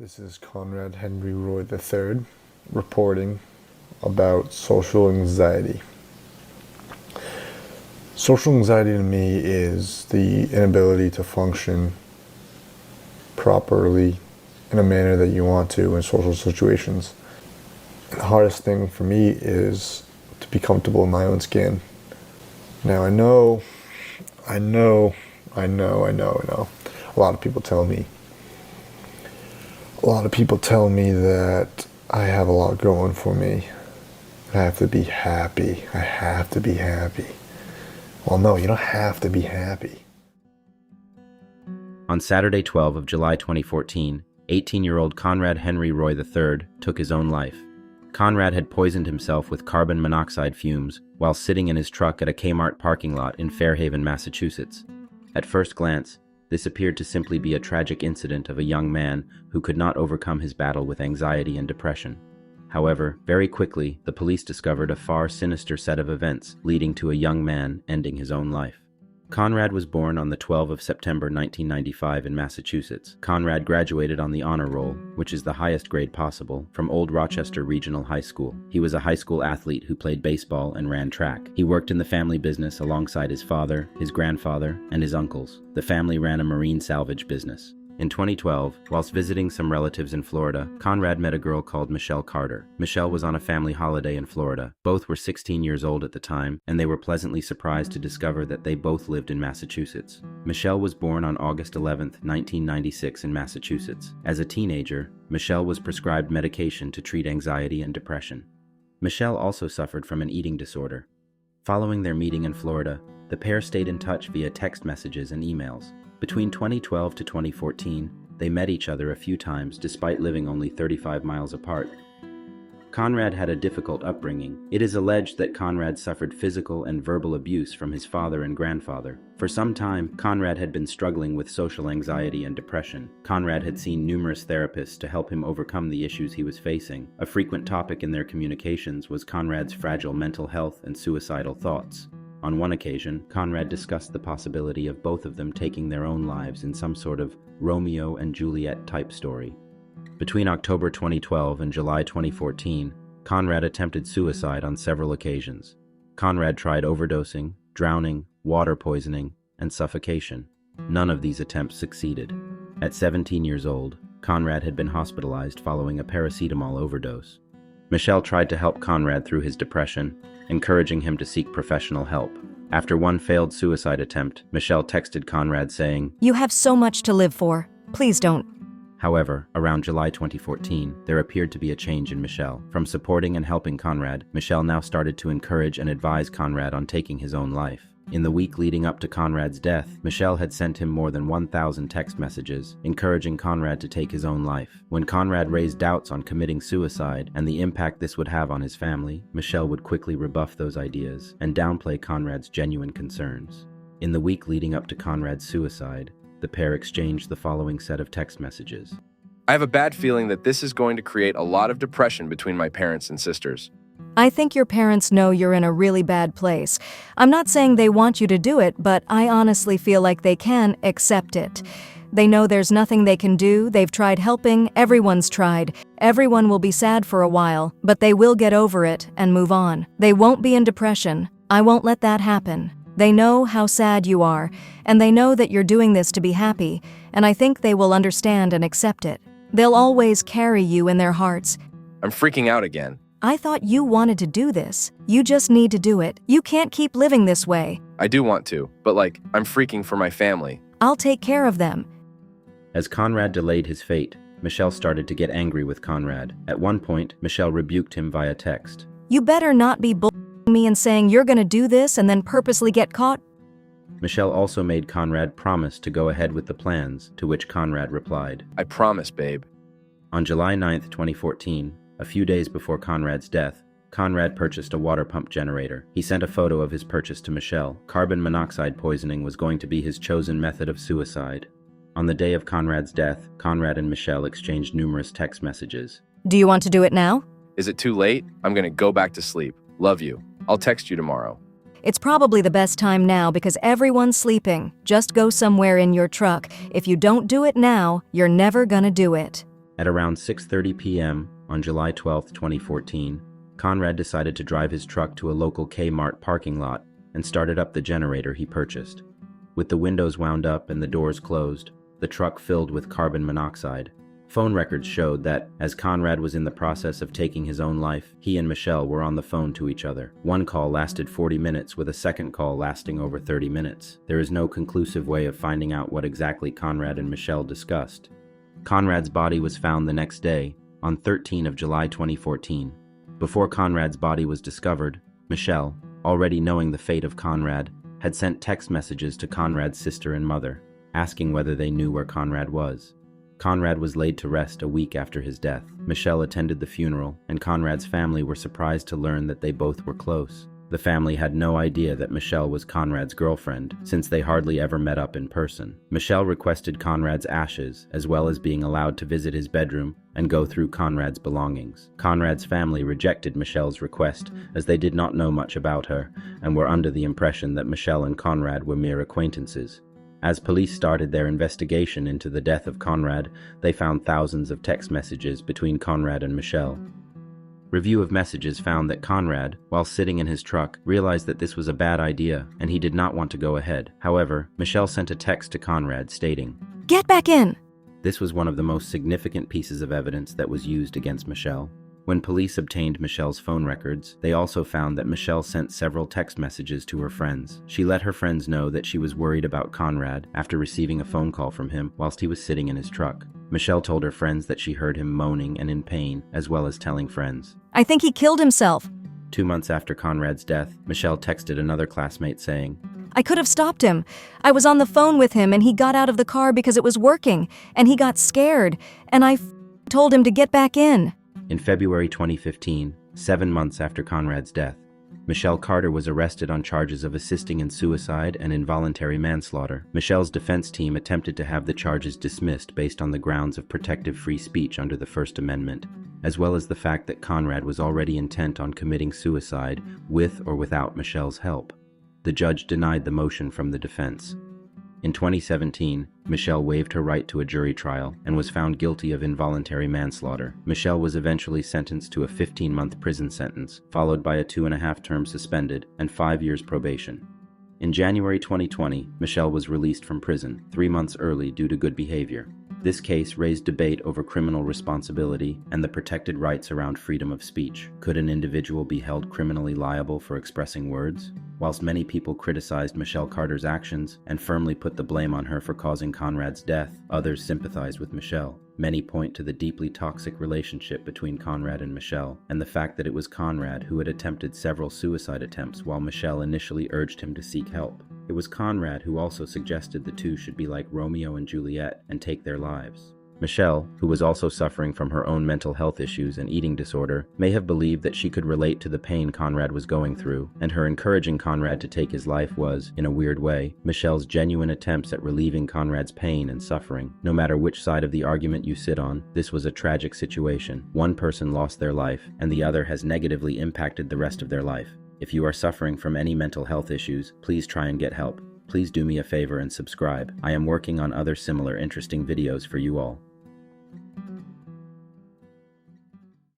This is Conrad Henry Roy III reporting about social anxiety. Social anxiety to me is the inability to function properly in a manner that you want to in social situations. And the hardest thing for me is to be comfortable in my own skin. Now I know. A lot of people tell me that I have a lot going for me. I have to be happy. Well, no, you don't have to be happy. On Saturday, 12 of July 2014, 18-year-old Conrad Henry Roy III took his own life. Conrad had poisoned himself with carbon monoxide fumes while sitting in his truck at a Kmart parking lot in Fairhaven, Massachusetts. At first glance, this appeared to simply be a tragic incident of a young man who could not overcome his battle with anxiety and depression. However, very quickly, the police discovered a far sinister set of events leading to a young man ending his own life. Conrad was born on the 12th of September 1995 in Massachusetts. Conrad graduated on the honor roll, which is the highest grade possible, from Old Rochester Regional High School. He was a high school athlete who played baseball and ran track. He worked in the family business alongside his father, his grandfather, and his uncles. The family ran a marine salvage business. In 2012, whilst visiting some relatives in Florida, Conrad met a girl called Michelle Carter. Michelle was on a family holiday in Florida. Both were 16 years old at the time, and they were pleasantly surprised to discover that they both lived in Massachusetts. Michelle was born on August 11, 1996 in Massachusetts. As a teenager, Michelle was prescribed medication to treat anxiety and depression. Michelle also suffered from an eating disorder. Following their meeting in Florida, the pair stayed in touch via text messages and emails. Between 2012 to 2014, they met each other a few times despite living only 35 miles apart. Conrad had a difficult upbringing. It is alleged that Conrad suffered physical and verbal abuse from his father and grandfather. For some time, Conrad had been struggling with social anxiety and depression. Conrad had seen numerous therapists to help him overcome the issues he was facing. A frequent topic in their communications was Conrad's fragile mental health and suicidal thoughts. On one occasion, Conrad discussed the possibility of both of them taking their own lives in some sort of Romeo and Juliet type story. Between October 2012 and July 2014, Conrad attempted suicide on several occasions. Conrad tried overdosing, drowning, water poisoning, and suffocation. None of these attempts succeeded. At 17 years old, Conrad had been hospitalized following a paracetamol overdose. Michelle tried to help Conrad through his depression, encouraging him to seek professional help. After one failed suicide attempt, Michelle texted Conrad saying, "You have so much to live for. Please don't." However, around July 2014, there appeared to be a change in Michelle. From supporting and helping Conrad, Michelle now started to encourage and advise Conrad on taking his own life. In the week leading up to Conrad's death, Michelle had sent him more than 1,000 text messages, encouraging Conrad to take his own life. When Conrad raised doubts on committing suicide and the impact this would have on his family, Michelle would quickly rebuff those ideas and downplay Conrad's genuine concerns. In the week leading up to Conrad's suicide, the pair exchanged the following set of text messages. I have a bad feeling that this is going to create a lot of depression between my parents and sisters. I think your parents know you're in a really bad place. I'm not saying they want you to do it, but I honestly feel like they can accept it. They know there's nothing they can do. They've tried helping. Everyone's tried. Everyone will be sad for a while, but they will get over it and move on. They won't be in depression. I won't let that happen. They know how sad you are, and they know that you're doing this to be happy, and I think they will understand and accept it. They'll always carry you in their hearts. I'm freaking out again. I thought you wanted to do this. You just need to do it. You can't keep living this way. I do want to, but I'm freaking for my family. I'll take care of them. As Conrad delayed his fate, Michelle started to get angry with Conrad. At one point, Michelle rebuked him via text. You better not be bullshitting me and saying you're gonna do this and then purposely get caught. Michelle also made Conrad promise to go ahead with the plans, to which Conrad replied, I promise, babe. On July 9, 2014, a few days before Conrad's death, Conrad purchased a water pump generator. He sent a photo of his purchase to Michelle. Carbon monoxide poisoning was going to be his chosen method of suicide. On the day of Conrad's death, Conrad and Michelle exchanged numerous text messages. Do you want to do it now? Is it too late? I'm gonna go back to sleep. Love you. I'll text you tomorrow. It's probably the best time now because everyone's sleeping. Just go somewhere in your truck. If you don't do it now, you're never gonna do it. At around 6:30 p.m. on July 12, 2014, Conrad decided to drive his truck to a local Kmart parking lot and started up the generator he purchased. With the windows wound up and the doors closed, the truck filled with carbon monoxide. Phone records showed that, as Conrad was in the process of taking his own life, he and Michelle were on the phone to each other. One call lasted 40 minutes, with a second call lasting over 30 minutes. There is no conclusive way of finding out what exactly Conrad and Michelle discussed. Conrad's body was found the next day, on 13 of July 2014. Before Conrad's body was discovered, Michelle, already knowing the fate of Conrad, had sent text messages to Conrad's sister and mother, asking whether they knew where Conrad was. Conrad was laid to rest a week after his death. Michelle attended the funeral, and Conrad's family were surprised to learn that they both were close. The family had no idea that Michelle was Conrad's girlfriend, since they hardly ever met up in person. Michelle requested Conrad's ashes, as well as being allowed to visit his bedroom and go through Conrad's belongings. Conrad's family rejected Michelle's request, as they did not know much about her, and were under the impression that Michelle and Conrad were mere acquaintances. As police started their investigation into the death of Conrad, they found thousands of text messages between Conrad and Michelle. Review of messages found that Conrad, while sitting in his truck, realized that this was a bad idea and he did not want to go ahead. However, Michelle sent a text to Conrad stating, "Get back in!" This was one of the most significant pieces of evidence that was used against Michelle. When police obtained Michelle's phone records, they also found that Michelle sent several text messages to her friends. She let her friends know that she was worried about Conrad after receiving a phone call from him whilst he was sitting in his truck. Michelle told her friends that she heard him moaning and in pain, as well as telling friends. "I think he killed himself." 2 months after Conrad's death, Michelle texted another classmate saying, "I could have stopped him. I was on the phone with him and he got out of the car because it was working, and he got scared, and I told him to get back in." In February 2015, 7 months after Conrad's death, Michelle Carter was arrested on charges of assisting in suicide and involuntary manslaughter. Michelle's defense team attempted to have the charges dismissed based on the grounds of protective free speech under the First Amendment, as well as the fact that Conrad was already intent on committing suicide with or without Michelle's help. The judge denied the motion from the defense. In 2017, Michelle waived her right to a jury trial and was found guilty of involuntary manslaughter. Michelle was eventually sentenced to a 15-month prison sentence, followed by a 2.5-term suspended and 5 years probation. In January 2020, Michelle was released from prison, 3 months early due to good behavior. This case raised debate over criminal responsibility and the protected rights around freedom of speech. Could an individual be held criminally liable for expressing words? Whilst many people criticized Michelle Carter's actions and firmly put the blame on her for causing Conrad's death, others sympathized with Michelle. Many point to the deeply toxic relationship between Conrad and Michelle, and the fact that it was Conrad who had attempted several suicide attempts while Michelle initially urged him to seek help. It was Conrad who also suggested the two should be like Romeo and Juliet and take their lives. Michelle, who was also suffering from her own mental health issues and eating disorder, may have believed that she could relate to the pain Conrad was going through, and her encouraging Conrad to take his life was, in a weird way, Michelle's genuine attempts at relieving Conrad's pain and suffering. No matter which side of the argument you sit on, this was a tragic situation. One person lost their life, and the other has negatively impacted the rest of their life. If you are suffering from any mental health issues, please try and get help. Please do me a favor and subscribe. I am working on other similar interesting videos for you all.